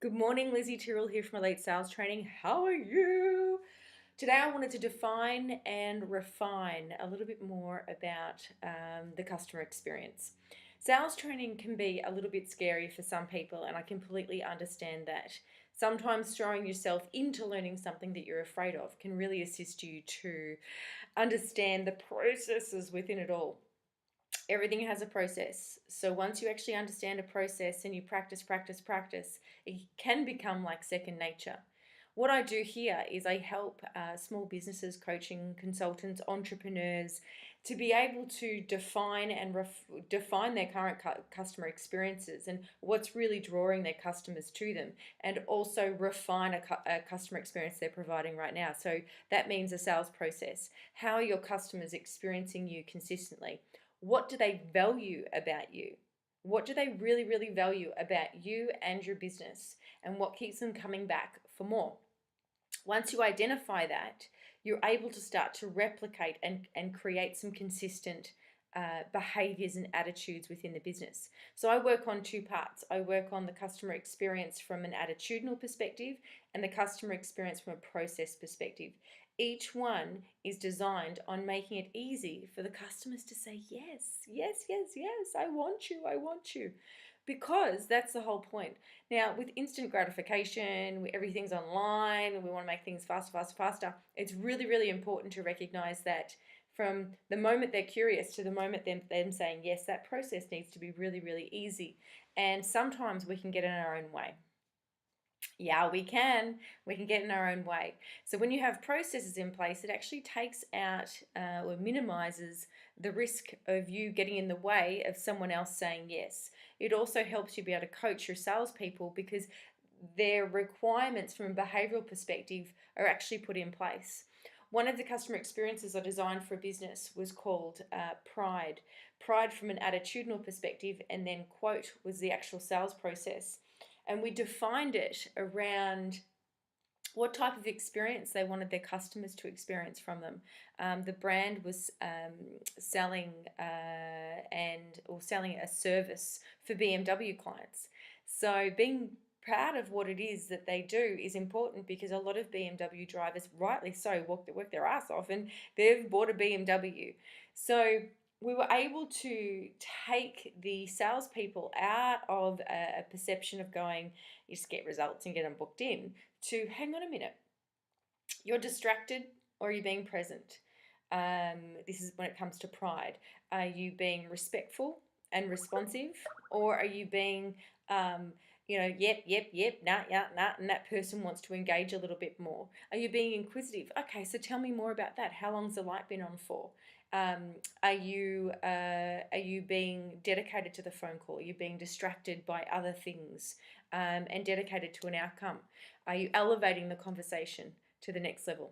Good morning, Lizzie Tyrrell here from Elite Sales Training. How are you? Today I wanted to define and refine a little bit more about the customer experience. Sales training can be a little bit scary for some people, and I completely understand that. Sometimes throwing yourself into learning something that you're afraid of can really assist you to understand the processes within it all. Everything has a process. So once you actually understand a process and you practice, it can become like second nature. What I do here is I help small businesses, coaching consultants, entrepreneurs to be able to define and define their current customer experiences and what's really drawing their customers to them, and also refine a customer experience they're providing right now. So that means a sales process. How are your customers experiencing you consistently? What do they value about you? What do they really, really value about you and your business? And what keeps them coming back for more? Once you identify that, you're able to start to replicate and create some consistent behaviors and attitudes within the business. So I work on two parts. I work on the customer experience from an attitudinal perspective and the customer experience from a process perspective. Each one is designed on making it easy for the customers to say, yes, yes, yes, yes, I want you, I want you. Because that's the whole point. Now, with instant gratification, everything's online, and we want to make things faster, faster, faster, it's really, really important to recognize that from the moment they're curious to the moment them saying yes, that process needs to be really, really easy. And sometimes we can get in our own way. Yeah, we can. We can get in our own way. So when you have processes in place, it actually takes out or minimizes the risk of you getting in the way of someone else saying yes. It also helps you be able to coach your salespeople because their requirements from a behavioral perspective are actually put in place. One of the customer experiences I designed for a business was called Pride. Pride from an attitudinal perspective, and then quote was the actual sales process. And we defined it around what type of experience they wanted their customers to experience from them. The brand was selling selling a service for BMW clients. So being proud of what it is that they do is important because a lot of BMW drivers, rightly so, work their ass off and they've bought a BMW. So we were able to take the salespeople out of a perception of going, you just get results and get them booked in, to hang on a minute, you're distracted or are you being present? This is when it comes to pride. Are you being respectful and responsive, or are you being, yep, nah, yeah, nah, and that person wants to engage a little bit more? Are you being inquisitive? Okay, so tell me more about that. How long's the light been on for? Are you being dedicated to the phone call? Are you being distracted by other things and dedicated to an outcome? Are you elevating the conversation to the next level?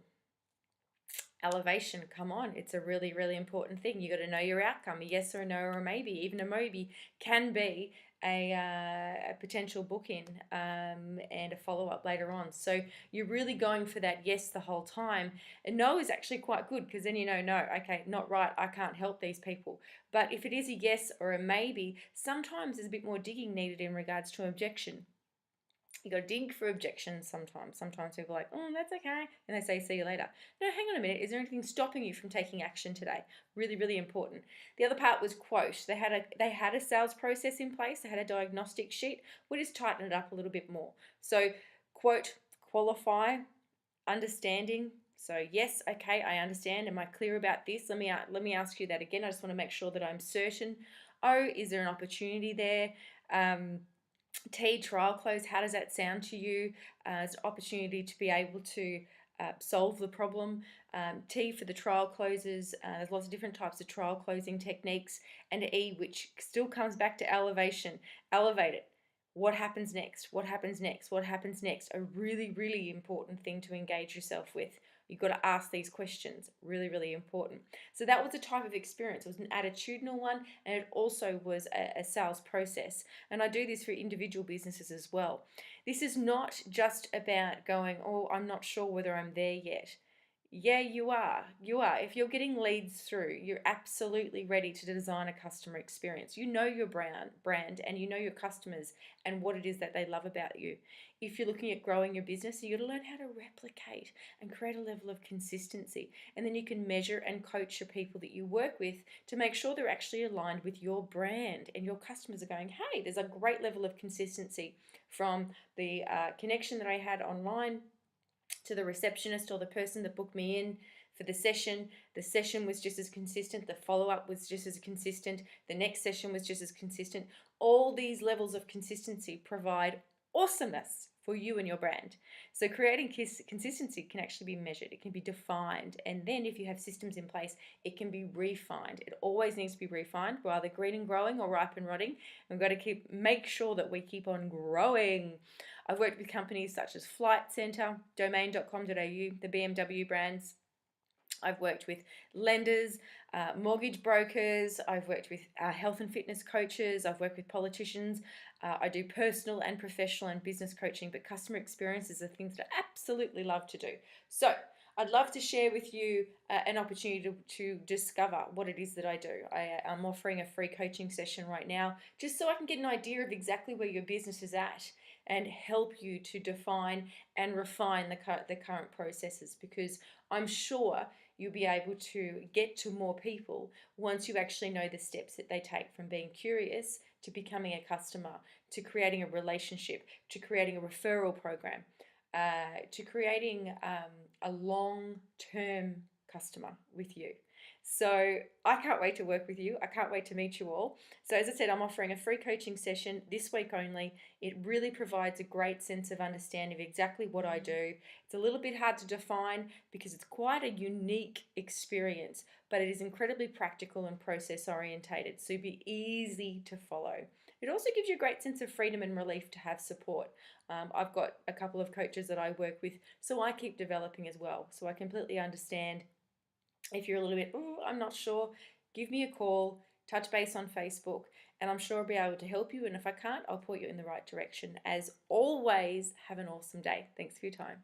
Elevation, come on, it's a really, really important thing. You got to know your outcome, a yes or a no or a maybe. Even a maybe can be a potential book-in and a follow-up later on. So you're really going for that yes the whole time. And no is actually quite good because then you know, no, okay, not right, I can't help these people. But if it is a yes or a maybe, sometimes there's a bit more digging needed in regards to objection. You got to dig for objections sometimes. Sometimes people are like, oh, that's okay. And they say, see you later. No, hang on a minute. Is there anything stopping you from taking action today? Really, really important. The other part was quote. They had a sales process in place. They had a diagnostic sheet. We just tightened it up a little bit more. So quote, qualify, understanding. So yes, okay, I understand. Am I clear about this? Let me ask you that again. I just want to make sure that I'm certain. Oh, is there an opportunity there? T, trial close, how does that sound to you? It's an opportunity to be able to solve the problem. T for the trial closes, there's lots of different types of trial closing techniques. And E, which still comes back to elevation. Elevate it. What happens next? What happens next? What happens next? A really, really important thing to engage yourself with. You've got to ask these questions. Really, really important. So that was a type of experience. It was an attitudinal one, and it also was a sales process. And I do this for individual businesses as well. This is not just about going, oh, I'm not sure whether I'm there yet. Yeah, you are. You are. If you're getting leads through, you're absolutely ready to design a customer experience. You know your brand and you know your customers and what it is that they love about you. If you're looking at growing your business, you got to learn how to replicate and create a level of consistency. And then you can measure and coach your people that you work with to make sure they're actually aligned with your brand and your customers are going, hey, there's a great level of consistency from the connection that I had online to the receptionist or the person that booked me in for the session. The session was just as consistent, the follow up was just as consistent, the next session was just as consistent. All these levels of consistency provide awesomeness for you and your brand. So creating consistency can actually be measured, it can be defined, and then if you have systems in place, it can be refined. It always needs to be refined. We're either green and growing or ripe and rotting. We've got to make sure that we keep on growing. I've worked with companies such as Flight Centre, domain.com.au, the BMW brands. I've worked with lenders, mortgage brokers. I've worked with health and fitness coaches. I've worked with politicians. I do personal and professional and business coaching, but customer experiences are things that I absolutely love to do. So I'd love to share with you an opportunity to discover what it is that I do. I'm offering a free coaching session right now just so I can get an idea of exactly where your business is at and help you to define and refine the current processes, because I'm sure you'll be able to get to more people once you actually know the steps that they take from being curious to becoming a customer, to creating a relationship, to creating a referral program, to creating a long-term customer with you. So I can't wait to work with you. I can't wait to meet you all. So as I said, I'm offering a free coaching session this week only. It really provides a great sense of understanding of exactly what I do. It's a little bit hard to define because it's quite a unique experience, but it is incredibly practical and process orientated, so it'll be easy to follow. It also gives you a great sense of freedom and relief to have support. I've got a couple of coaches that I work with, so I keep developing as well. So I completely understand if you're a little bit, oh, I'm not sure, give me a call, touch base on Facebook, and I'm sure I'll be able to help you. And if I can't, I'll point you in the right direction. As always, have an awesome day. Thanks for your time.